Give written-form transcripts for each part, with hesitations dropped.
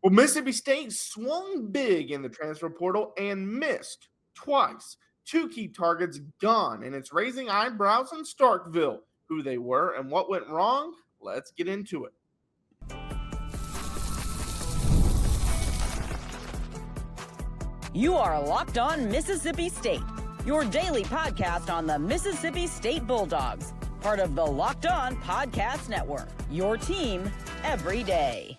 Well, Mississippi State swung big in the transfer portal and missed twice. Two key targets gone, and it's raising eyebrows in Starkville. Who they were and what went wrong? Let's get into it. You are Locked On Mississippi State, your daily podcast on the Mississippi State Bulldogs, part of the Locked On Podcast Network, your team every day.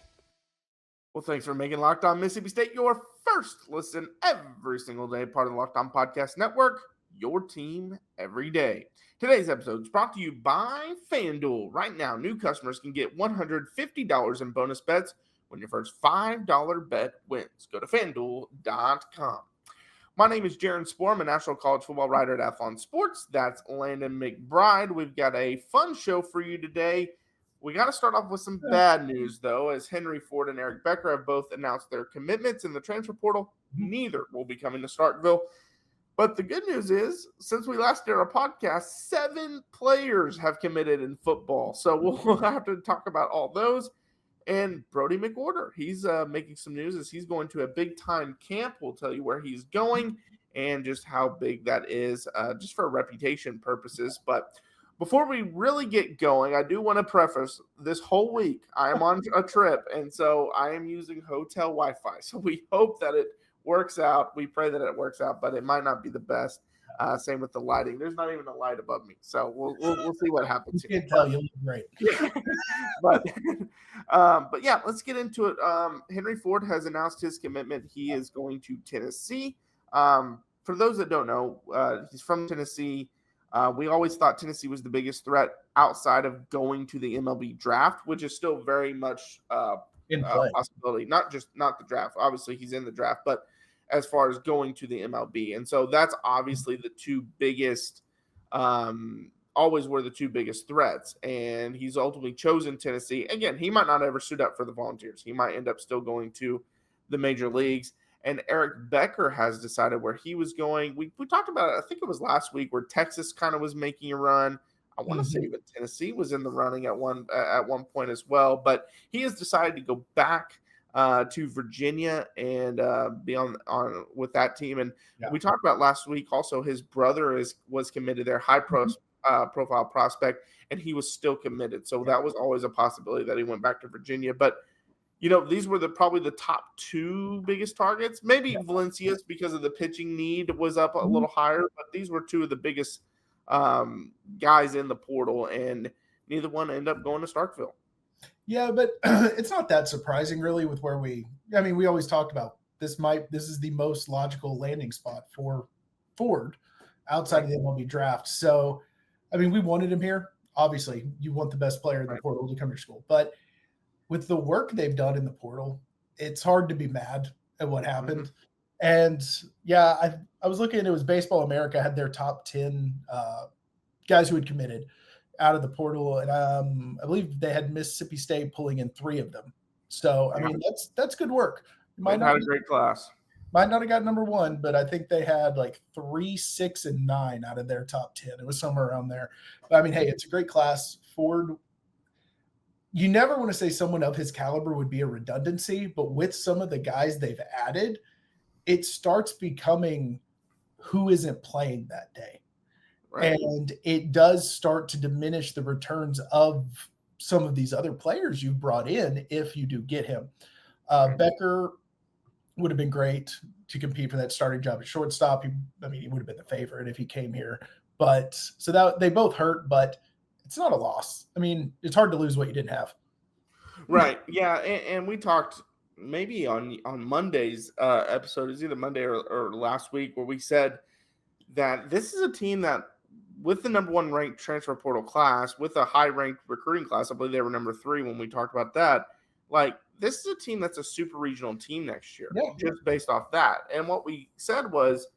Well, thanks for making Locked On Mississippi State your first listen every single day, part of the Locked On Podcast Network, your team every day. Today's episode is brought to you by FanDuel. Right now, new customers can get $150 in bonus bets when your first $5 bet wins. Go to FanDuel.com. My name is Jaron Spor. I'm a national college football writer at Athlon Sports. That's Landon McBride. We've got a fun show for you today. We got to start off with some bad news, though, as Henry Ford and Eric Becker have both announced their commitments in the transfer portal. Neither will be coming to Starkville. But the good news is, since we last did our podcast, 7 players have committed in football. So we'll have to talk about all those. And Brodie McWhorter, he's making some news as he's going to a big-time camp. We'll tell you where he's going and just how big that is, just for reputation purposes. But before we really get going, I do want to preface this whole week I am on a trip, and so I am using hotel Wi-Fi. So we hope that it works out. We pray that it works out, but it might not be the best. Same with the lighting. There's not even a light above me, so we'll see what happens. You can tell you look great. but yeah, let's get into it. Henry Ford has announced his commitment. He is going to Tennessee. For those that don't know, he's from Tennessee. We always thought Tennessee was the biggest threat outside of going to the MLB draft, which is still very much In play. possibility. Not the draft. Obviously, he's in the draft, but as far as going to the MLB. And so that's obviously the two biggest, always were the two biggest threats. And he's ultimately chosen Tennessee. Again, he might not ever suit up for the Volunteers. He might end up still going to the major leagues. And Eric Becker has decided where he was going. We talked about it, I think it was last week, where Texas kind of was making a run. I want to say even Tennessee was in the running at one point as well. But he has decided to go back to Virginia and be on with that team. And we talked about last week also his brother was committed there, high profile prospect, and he was still committed. So that was always a possibility that he went back to Virginia. But these were probably the top 2 biggest targets. Maybe Valencia's, because of the pitching need, was up a little higher, but these were 2 of the biggest guys in the portal, and neither one ended up going to Starkville. Yeah, but it's not that surprising, really, with where we always talked about this is the most logical landing spot for Ford outside of the MLB draft. So, we wanted him here. Obviously, you want the best player in the portal to come to your school. But with the work they've done in the portal, it's hard to be mad at what happened. And, yeah, I was looking, it was Baseball America had their top 10 guys who had committed out of the portal, and I believe they had Mississippi State pulling in 3 of them. So, that's good work. Might not have a great class. Might not have got number 1, but I think they had like 3, 6, and 9 out of their top 10. It was somewhere around there. But, hey, it's a great class. Ford, you never want to say someone of his caliber would be a redundancy, but with some of the guys they've added, it starts becoming who isn't playing that day. Right. And it does start to diminish the returns of some of these other players you brought in if you do get him. Becker would have been great to compete for that starting job at shortstop. He would have been the favorite if he came here. But so that they both hurt, but it's not a loss. It's hard to lose what you didn't have. Right. Yeah. And we talked maybe on Monday's episode, is either Monday or last week, where we said that this is a team that, with the number 1 ranked transfer portal class, with a high ranked recruiting class, I believe they were number 3 when we talked about that. This is a team that's a super regional team next year, just based off that. And what we said was,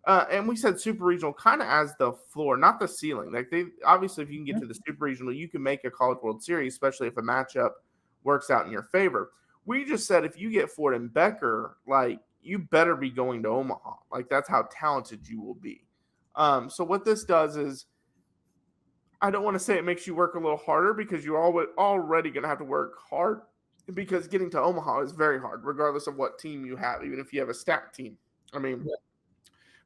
and we said super regional kind of as the floor, not the ceiling. They obviously, if you can get to the super regional, you can make a College World Series, especially if a matchup works out in your favor. We just said if you get Ford and Becker, you better be going to Omaha. That's how talented you will be. So what this does is, I don't want to say it makes you work a little harder, because you're already going to have to work hard because getting to Omaha is very hard, regardless of what team you have, even if you have a stacked team. I mean,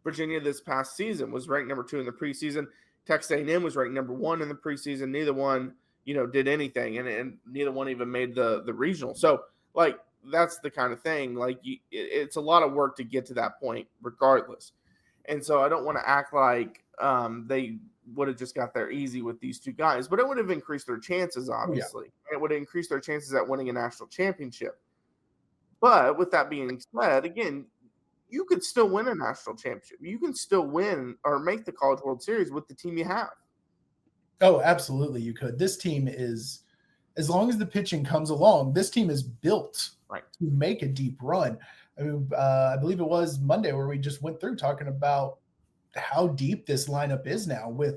Virginia this past season was ranked number 2 in the preseason. Texas A&M was ranked number 1 in the preseason. Neither one, did anything, and neither one even made the regional. So, like, that's the kind of thing. Like, it's a lot of work to get to that point, regardless. And so I don't want to act like they would have just got there easy with these two guys, but it would have increased their chances, obviously. It would have increased their chances at winning a national championship. But with that being said, again, you could still win a national championship. You can still win or make the College World Series with the team you have. Oh, absolutely, you could. This team is, as long as the pitching comes along, this team is built to make a deep run. I mean, I believe it was Monday where we just went through talking about how deep this lineup is now with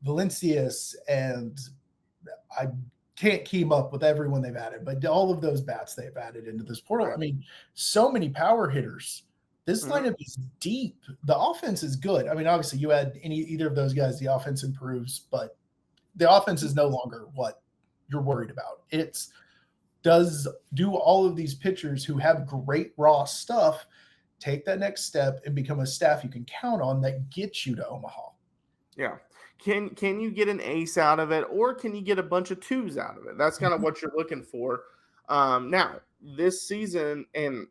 Valencias, and I can't keep up with everyone they've added, but all of those bats they've added into this portal. I mean, so many power hitters. This lineup is deep. The offense is good. I mean, obviously you add either of those guys, the offense improves, but the offense is no longer what you're worried about. It's do all of these pitchers who have great raw stuff take that next step and become a staff you can count on that gets you to Omaha. Yeah. Can you get an ace out of it, or can you get a bunch of twos out of it? That's kind of what you're looking for. Now, this season, and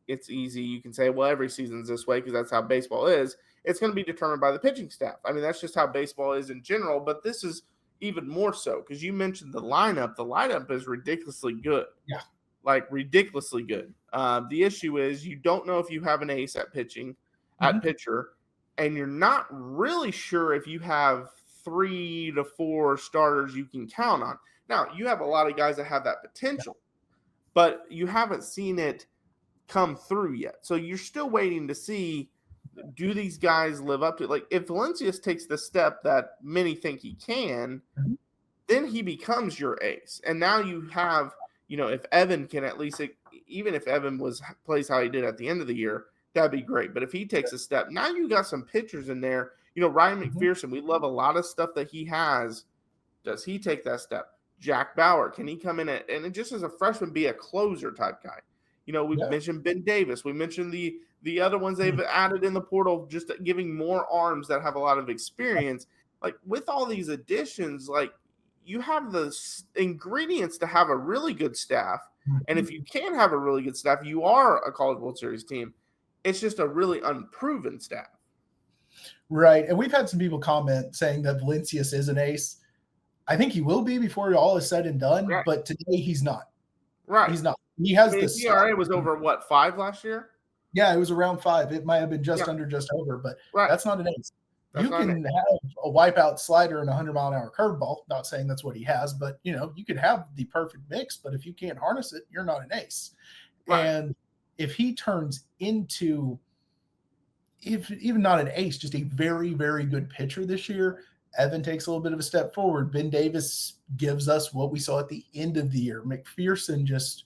it's easy. You can say, well, every season's this way because that's how baseball is. It's going to be determined by the pitching staff. I mean, that's just how baseball is in general, but this is even more so because you mentioned the lineup. The lineup is ridiculously good. Yeah. Like ridiculously good. The issue is you don't know if you have an ace at pitching, at pitcher, and you're not really sure if you have 3 to 4 starters you can count on. Now, you have a lot of guys that have that potential, but you haven't seen it come through yet. So you're still waiting to see, do these guys live up to it? Like, if Valencias takes the step that many think he can, then he becomes your ace. And now you have, if Evan can at least, even if Evan plays how he did at the end of the year, that'd be great. But if he takes a step, now you got some pitchers in there. Ryan McPherson, we love a lot of stuff that he has. Does he take that step? Jack Bauer, can he come in and just as a freshman be a closer type guy? We mentioned Ben Davis. We mentioned the other ones they've added in the portal, just giving more arms that have a lot of experience. Like, with all these additions, like, you have the ingredients to have a really good staff. And if you can have a really good staff, you are a College World Series team. It's just a really unproven staff. Right. And we've had some people comment saying that Valencias is an ace. I think he will be before all is said and done, but today he's not. Right. He's not. He has this. The ERA was over, 5 last year? Yeah, it was around 5. It might have been just under, just over, but that's not an ace. You can have a wipeout slider and a 100-mile-an-hour curveball. Not saying that's what he has, but, you could have the perfect mix, but if you can't harness it, you're not an ace. Right. And if he turns into, if even not an ace, just a very, very good pitcher this year, Evan takes a little bit of a step forward. Ben Davis gives us what we saw at the end of the year. McPherson just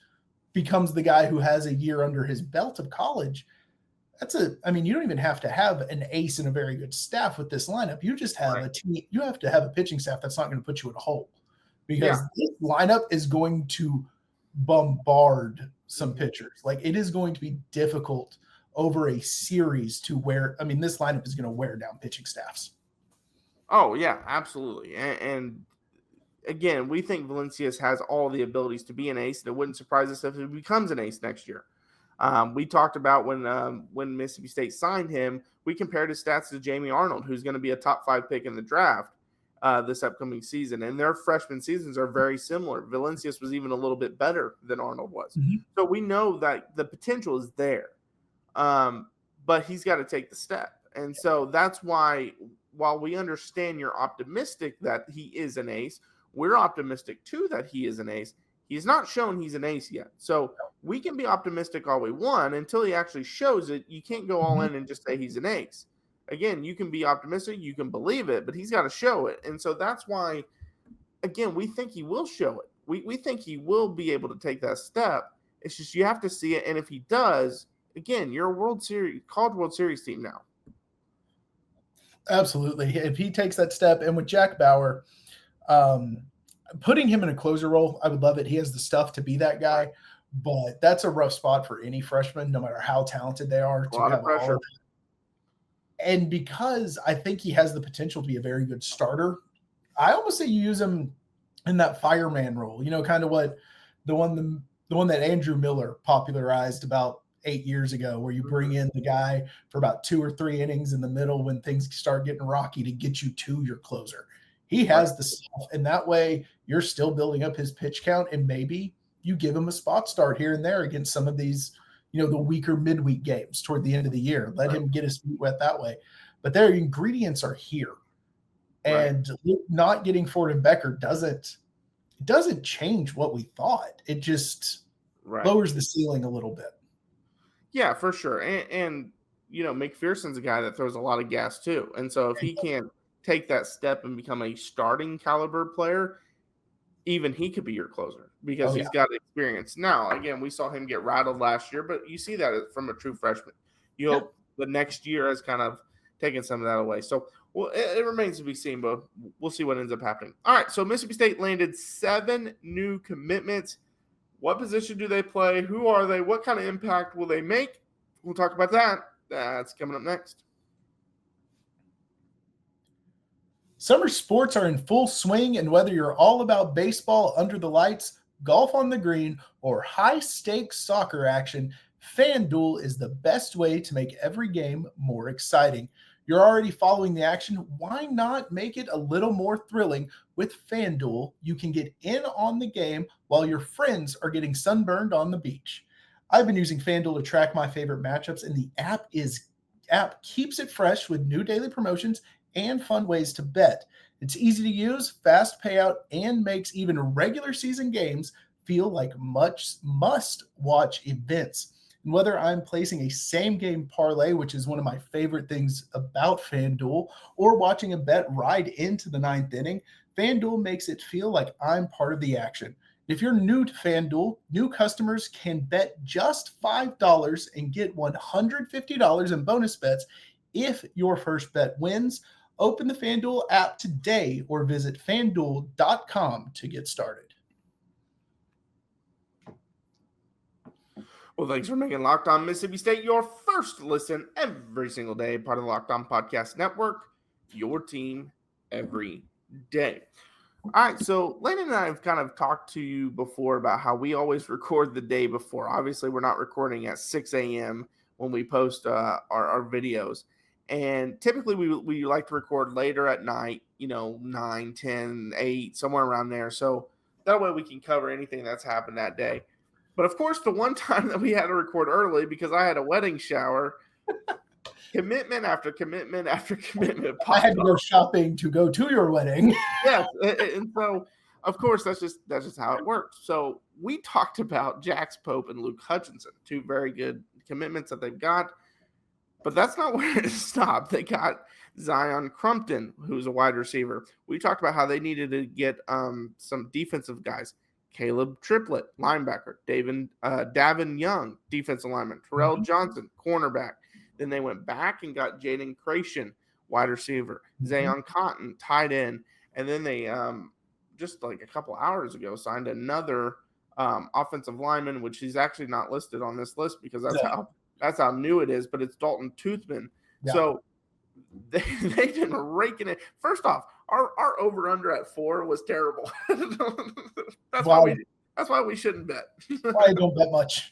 becomes the guy who has a year under his belt of college. You don't even have to have an ace and a very good staff with this lineup. You just have a team. You have to have a pitching staff that's not going to put you in a hole, because this lineup is going to bombard some pitchers. Like, it is going to be difficult over a series to wear. I mean, this lineup is going to wear down pitching staffs. Oh, yeah, absolutely. And again, we think Valencias has all the abilities to be an ace, and it wouldn't surprise us if he becomes an ace next year. We talked about when Mississippi State signed him, we compared his stats to Jamie Arnold, who's going to be a top 5 pick in the draft this upcoming season. And their freshman seasons are very similar. Valencias was even a little bit better than Arnold was. So we know that the potential is there, but he's got to take the step. And so that's why, while we understand you're optimistic that he is an ace, we're optimistic too that he is an ace. He's not shown he's an ace yet. So we can be optimistic all we want until he actually shows it. You can't go all in and just say he's an ace. Again, you can be optimistic, you can believe it, but he's got to show it. And so that's why, again, we think he will show it. We think he will be able to take that step. It's just you have to see it. And if he does, again, you're a College World Series team now. Absolutely. If he takes that step, and with Jack Bauer, putting him in a closer role, I would love it. He has the stuff to be that guy, but that's a rough spot for any freshman, no matter how talented they are. A lot of pressure. And because I think he has the potential to be a very good starter, I almost say you use him in that fireman role, kind of what the one that Andrew Miller popularized about 8 years ago, where you bring in the guy for about 2 or 3 innings in the middle when things start getting rocky to get you to your closer. He has the stuff, and that way you're still building up his pitch count, and maybe you give him a spot start here and there against some of these, the weaker midweek games toward the end of the year. Let him get his feet wet that way. But their ingredients are here. And not getting Ford and Becker doesn't change what we thought. It just lowers the ceiling a little bit. Yeah, for sure. And McPherson's a guy that throws a lot of gas too. And so if he can't take that step and become a starting caliber player, even he could be your closer because he's got experience. Now, again, we saw him get rattled last year, but you see that from a true freshman. You hope the next year has kind of taken some of that away. So it remains to be seen, but we'll see what ends up happening. All right, so Mississippi State landed 7 new commitments. What position do they play? Who are they? What kind of impact will they make? We'll talk about that. That's coming up next. Summer sports are in full swing, and whether you're all about baseball under the lights, golf on the green, or high-stakes soccer action, FanDuel is the best way to make every game more exciting. You're already following the action. Why not make it a little more thrilling? With FanDuel, you can get in on the game while your friends are getting sunburned on the beach. I've been using FanDuel to track my favorite matchups, and the app keeps it fresh with new daily promotions and fun ways to bet. It's easy to use, fast payout, and makes even regular season games feel like much must-watch events. And whether I'm placing a same-game parlay, which is one of my favorite things about FanDuel, or watching a bet ride into the 9th inning, FanDuel makes it feel like I'm part of the action. If you're new to FanDuel, new customers can bet just $5 and get $150 in bonus bets if your first bet wins. Open the FanDuel app today or visit FanDuel.com to get started. Well, thanks for making Locked On Mississippi State your first listen every single day, part of the Locked On Podcast Network, your team every day. All right, so Landon and I have kind of talked to you before about how we always record the day before. Obviously, we're not recording at 6 a.m. when we post our videos. And typically we like to record later at night, 9, 10, 8, somewhere around there. So that way we can cover anything that's happened that day. But of course, the one time that we had to record early because I had a wedding shower, commitment after commitment after commitment. I had to go shopping to go to your wedding. Yes, and so of course that's just how it works. So we talked about Jax Pope and Luke Hutchinson, 2 very good commitments that they've got. But that's not where it stopped. They got Zion Crumpton, who's a wide receiver. We talked about how they needed to get some defensive guys. Caleb Triplett, linebacker. Davin Young, defensive lineman. Terrell Johnson, cornerback. Then they went back and got Jaden Creation, wide receiver. Zayon Cotton, tight end. And then they, just like a couple hours ago, signed another offensive lineman, which he's actually not listed on this list because that's how new it is, but it's Dalton Toothman. Yeah. So they've been raking it. First off, our over-under at 4 was terrible. That's why we shouldn't bet. I don't bet much.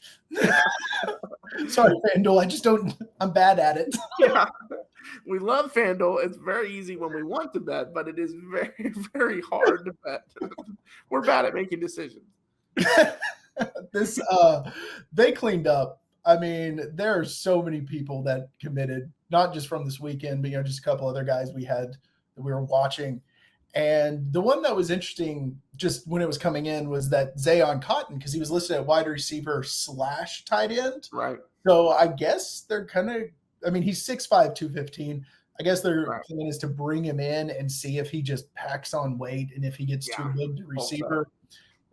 Sorry, FanDuel. I'm bad at it. Yeah. We love FanDuel. It's very easy when we want to bet, but it is very, very hard to bet. We're bad at making decisions. They cleaned up. I mean, there are so many people that committed, not just from this weekend, but just a couple other guys we had that we were watching. And the one that was interesting just when it was coming in was that Zayon Cotton, because he was listed at wide receiver / tight end. Right. So I guess they're he's 6'5", 215. I guess their plan is to bring him in and see if he just packs on weight, and if he gets too big to receiver,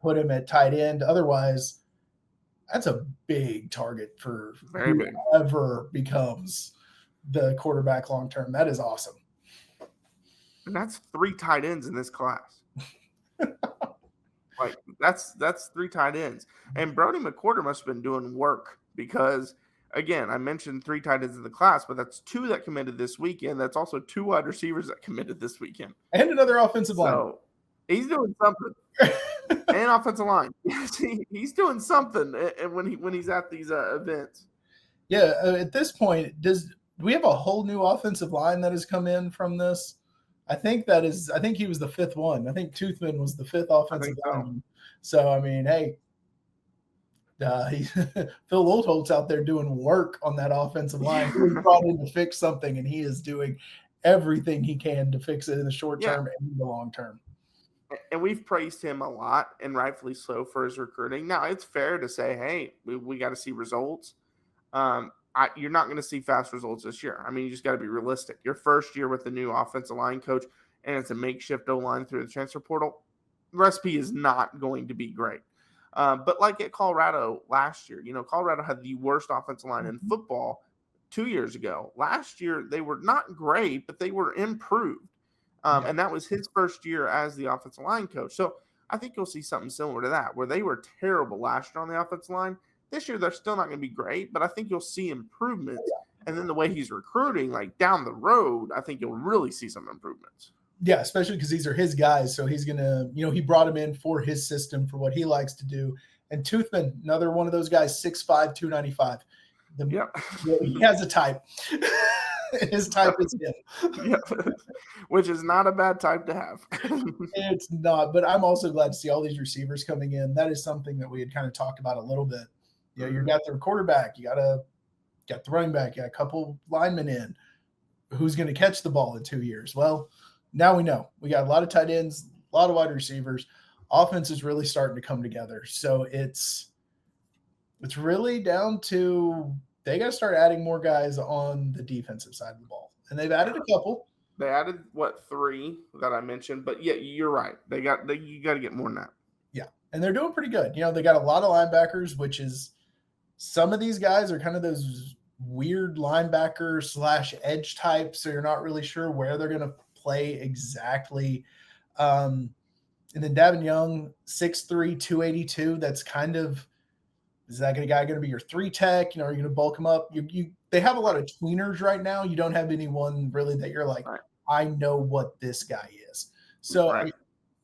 put him at tight end. Otherwise, that's a big target for whoever becomes the quarterback long term. That is awesome. And that's 3 tight ends in this class. Like that's 3 tight ends. And Brodie McWhorter must have been doing work because, again, I mentioned 3 tight ends in the class, but that's 2 that committed this weekend. That's also 2 wide receivers that committed this weekend. And another offensive line. So he's doing something. And offensive line. Yes, he's doing something when he's at these events. Yeah, at this point, do we have a whole new offensive line that has come in from this? I think he was the 5th one. I think Toothman was the 5th offensive lineman. So, I mean, hey, Phil Oldholt's out there doing work on that offensive line. He brought in to fix something, and he is doing everything he can to fix it in the short term and in the long term. And we've praised him a lot, and rightfully so, for his recruiting. Now, it's fair to say, hey, we got to see results. You're not going to see fast results this year. I mean, you just got to be realistic. Your first year with the new offensive line coach, and it's a makeshift O-line through the transfer portal, the recipe is not going to be great. But like at Colorado last year, Colorado had the worst offensive line in football 2 years ago. Last year, they were not great, but they were improved. And that was his first year as the offensive line coach. So I think you'll see something similar to that, where they were terrible last year on the offensive line. This year, they're still not going to be great, but I think you'll see improvements. And then the way he's recruiting, like down the road, I think you'll really see some improvements. Yeah, especially because these are his guys. So he's going to, he brought him in for his system, for what he likes to do. And Toothman, another one of those guys, 6'5", 295. He has a type. His type is him. Which is not a bad type to have. It's not, but I'm also glad to see all these receivers coming in. That is something that we had kind of talked about a little bit. You got the quarterback, you got the running back, you got a couple linemen in. Who's going to catch the ball in 2 years? Well, now we know. We got a lot of tight ends, a lot of wide receivers. Offense is really starting to come together. So it's really down to they got to start adding more guys on the defensive side of the ball. And they've added a couple. They added 3 that I mentioned, but yeah, you're right. You got to get more than that. Yeah, and they're doing pretty good. They got a lot of linebackers, which is some of these guys are kind of those weird linebacker / edge types, so you're not really sure where they're going to play exactly. And then Davin Young, 6'3", 282. That's kind of, is that guy going to be your 3 tech? Are you going to bulk him up? They have a lot of tweeners right now. You don't have anyone really that you're like, I know what this guy is. So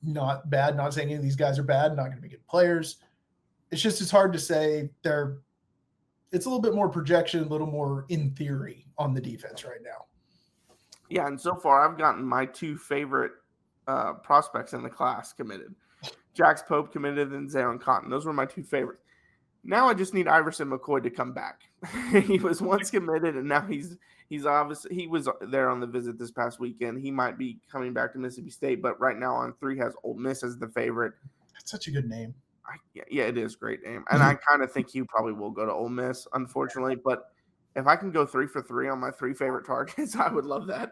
not bad. Not saying any of these guys are bad. Not going to be good players. It's hard to say it's a little bit more projection, a little more in theory on the defense right now. Yeah, and so far I've gotten my 2 favorite prospects in the class committed. Jax Pope committed and Jaron Cotton. Those were my 2 favorites. Now I just need Iverson McCoy to come back. He was once committed, and now he's obviously – he was there on the visit this past weekend. He might be coming back to Mississippi State, but right now on 3 has Ole Miss as the favorite. That's such a good name. Yeah, it is a great name. And I kind of think he probably will go to Ole Miss, unfortunately. But if I can go 3 for 3 on my 3 favorite targets, I would love that.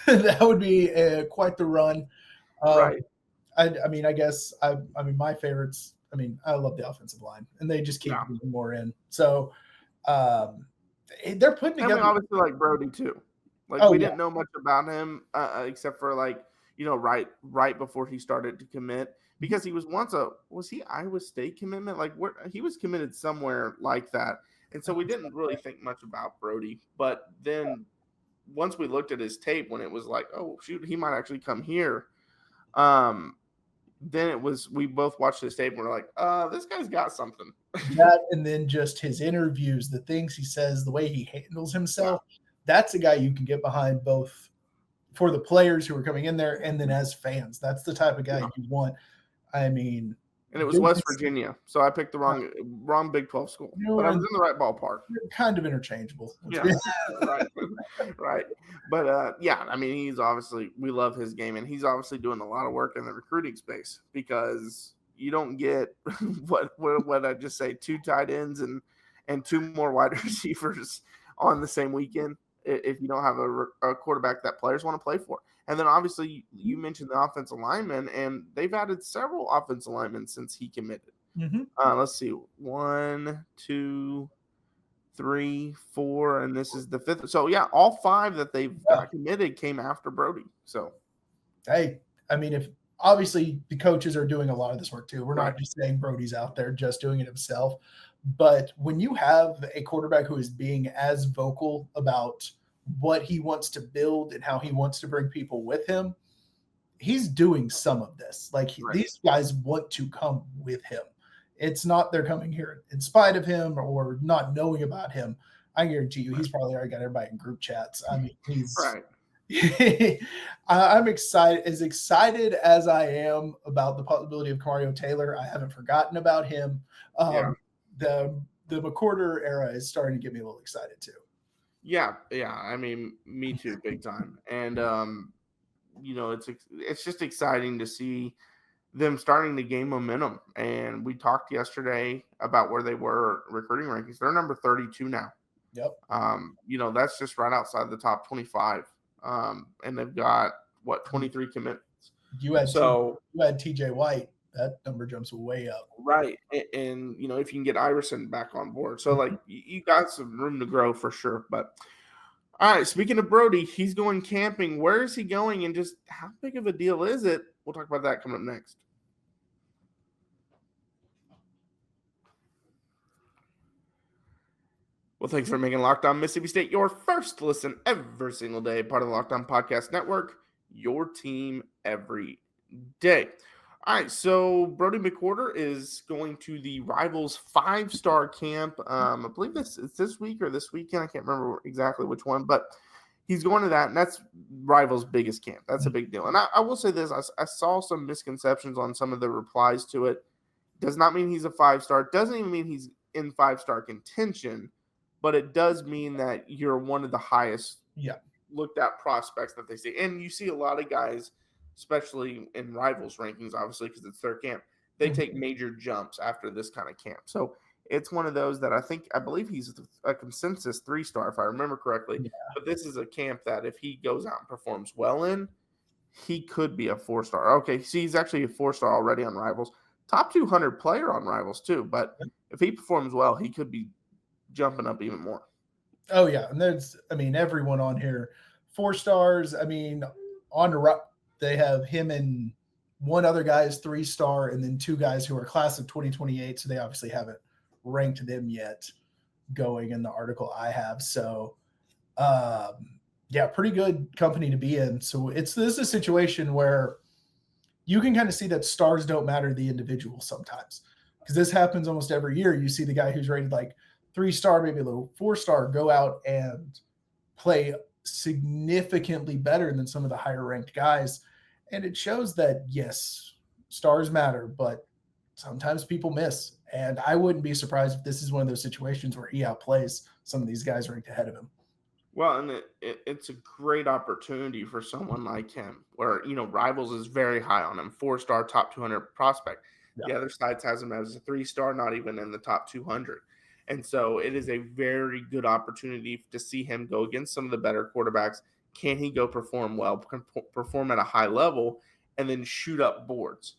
That would be quite the run. Right. I guess my favorites – I love the offensive line, and they just keep moving more in. So they're putting together. And we obviously like Brodie too. We didn't know much about him except for right before he started to commit, because he was once was he Iowa State commitment? He was committed somewhere like that, and so we didn't really think much about Brodie. But then once we looked at his tape, when it was like, oh shoot, he might actually come here. Then we both watched his tape and we're like, this guy's got something. That, and then just his interviews, the things he says, the way he handles himself, that's a guy you can get behind, both for the players who are coming in there and then as fans. That's the type of guy you want. And it was West Virginia, so I picked the wrong Big 12 school, but I was in the right ballpark. You're kind of interchangeable. Yeah, right. But he's obviously, we love his game, and he's obviously doing a lot of work in the recruiting space, because you don't get what I just say, 2 tight ends and 2 more wide receivers on the same weekend if you don't have a quarterback that players want to play for. And then obviously you mentioned the offensive linemen, and they've added several offensive linemen since he committed. Let's see, 1, 2, 3, 4, and this is the 5th. So yeah, all 5 that they've got committed came after Brodie. So, hey, if obviously the coaches are doing a lot of this work too. We're not just saying Brodie's out there just doing it himself. But when you have a quarterback who is being as vocal about what he wants to build and how he wants to bring people with him, he's doing some of this. Like these guys want to come with him. It's not they're coming here in spite of him or not knowing about him. I guarantee you, he's probably already got everybody in group chats. I mean, he's I'm excited as I am about the possibility of Mario Taylor. I haven't forgotten about him. The McWhorter era is starting to get me a little excited too. Yeah. I mean, me too, big time. And it's just exciting to see them starting to gain momentum. And we talked yesterday about where they were recruiting rankings. They're number 32 now. Yep. That's just right outside the top 25. And they've got 23 commitments. You had TJ White. That number jumps way up. Right. And if you can get Iverson back on board. So like you got some room to grow for sure. But all right, speaking of Brodie, he's going camping. Where is he going and just how big of a deal is it? We'll talk about that coming up next. Well, thanks for making Locked On Mississippi State your first listen every single day. Part of the Locked On Podcast Network, your team every day. All right, so Brodie McWhorter is going to the Rivals 5-star camp. I believe it's this week or this weekend. I can't remember exactly which one, but he's going to that, and that's Rivals' biggest camp. That's a big deal. And I will say this. I saw some misconceptions on some of the replies to it. Does not mean he's a 5-star. Doesn't even mean he's in 5-star contention, but it does mean that you're one of the highest looked at prospects that they see. And you see a lot of guys, especially in Rivals rankings, obviously, because it's their camp, they take major jumps after this kind of camp. So it's one of those that I believe he's a consensus 3-star, if I remember correctly. Yeah. But this is a camp that if he goes out and performs well in, he could be a 4-star. Okay, see, he's actually a 4-star already on Rivals. Top 200 player on Rivals, too. But if he performs well, he could be jumping up even more. Oh, yeah. And everyone on here, 4 stars. I mean, on the they have him and one other guy is 3-star, and then 2 guys who are class of 2028. So they obviously haven't ranked them yet going in the article I have. So, pretty good company to be in. So this is a situation where you can kind of see that stars don't matter to the individual sometimes, because this happens almost every year. You see the guy who's rated like 3-star, maybe a little 4-star, go out and play significantly better than some of the higher ranked guys. And it shows that, yes, stars matter, but sometimes people miss. And I wouldn't be surprised if this is one of those situations where he outplays some of these guys ranked ahead of him. Well, and it's a great opportunity for someone like him where, Rivals is very high on him, 4-star, top 200 prospect. Yeah. The other side has him as a 3-star, not even in the top 200. And so it is a very good opportunity to see him go against some of the better quarterbacks. Can he go perform well, perform at a high level, and then shoot up boards?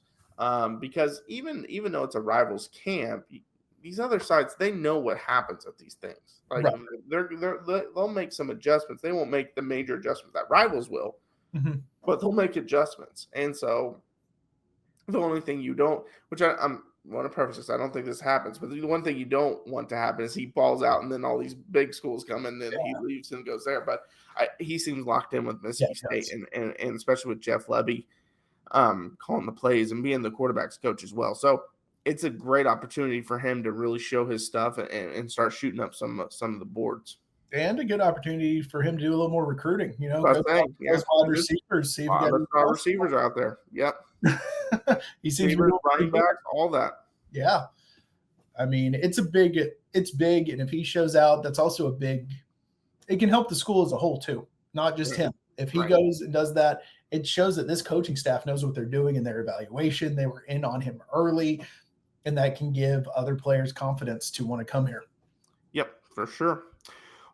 Because even though it's a Rivals camp, these other sides, they know what happens at these things. Like they'll make some adjustments. They won't make the major adjustments that Rivals will, but they'll make adjustments. And so the only thing you don't, which I'm want to preface this, I don't think this happens, but the one thing you don't want to happen is he balls out and then all these big schools come and then he leaves and goes there. But he seems locked in with Mississippi State and especially with Jeff Lebby calling the plays and being the quarterback's coach as well. So it's a great opportunity for him to really show his stuff and start shooting up some of the boards. And a good opportunity for him to do a little more recruiting, those wide receivers. See if receivers out there. Yep. He seems running backs, all that. Yeah. I mean, it's big. And if he shows out, that's also it can help the school as a whole too, not just him. If he goes and does that, it shows that this coaching staff knows what they're doing in their evaluation. They were in on him early, and that can give other players confidence to want to come here. Yep, for sure.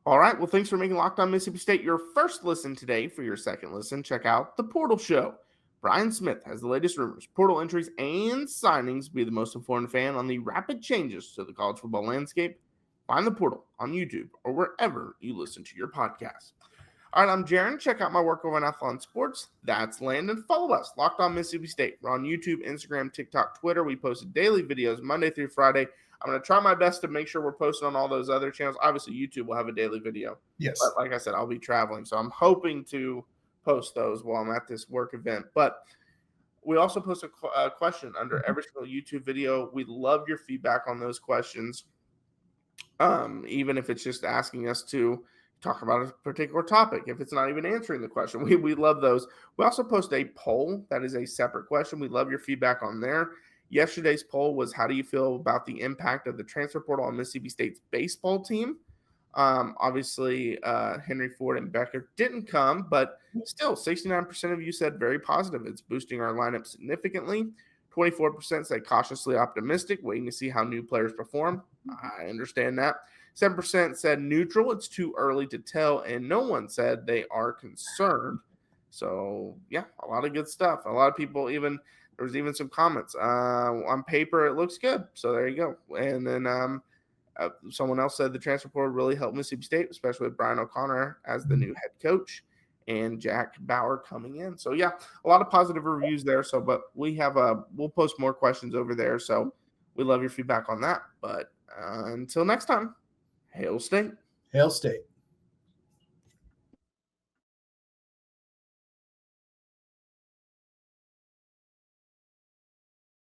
All right. Well, thanks for making Locked On Mississippi State your first listen today. For your second listen, check out The Portal Show. Brian Smith has the latest rumors, portal entries, and signings. Be the most informed fan on the rapid changes to the college football landscape. Find The Portal on YouTube or wherever you listen to your podcast. All right, I'm Jaron. Check out my work over on Athlon Sports. That's Landon. Follow us, Locked On Mississippi State. We're on YouTube, Instagram, TikTok, Twitter. We post daily videos Monday through Friday. I'm going to try my best to make sure we're posting on all those other channels. Obviously, YouTube will have a daily video. Yes. But like I said, I'll be traveling, so I'm hoping to post those while I'm at this work event. But we also post a question under every single YouTube video. We love your feedback on those questions, even if it's just asking us to talk about a particular topic. If it's not even answering the question, we love those. We also post a poll that is a separate question. We love your feedback on there. Yesterday's poll was, how do you feel about the impact of the transfer portal on Mississippi State's baseball team? Obviously, Henry Ford and Becker didn't come, but still 69% of you said very positive. It's boosting our lineup significantly. 24% said cautiously optimistic, waiting to see how new players perform. I understand that. 7% said neutral, it's too early to tell, and no one said they are concerned. So, yeah, a lot of good stuff. A lot of people there was even some comments. On paper, it looks good. So there you go. And then someone else said the transfer portal really helped Mississippi State, especially with Brian O'Connor as the new head coach and Jack Bauer coming in. So, yeah, a lot of positive reviews there. So, but we'll post more questions over there. So we love your feedback on that. But until next time, Hail State. Hail State.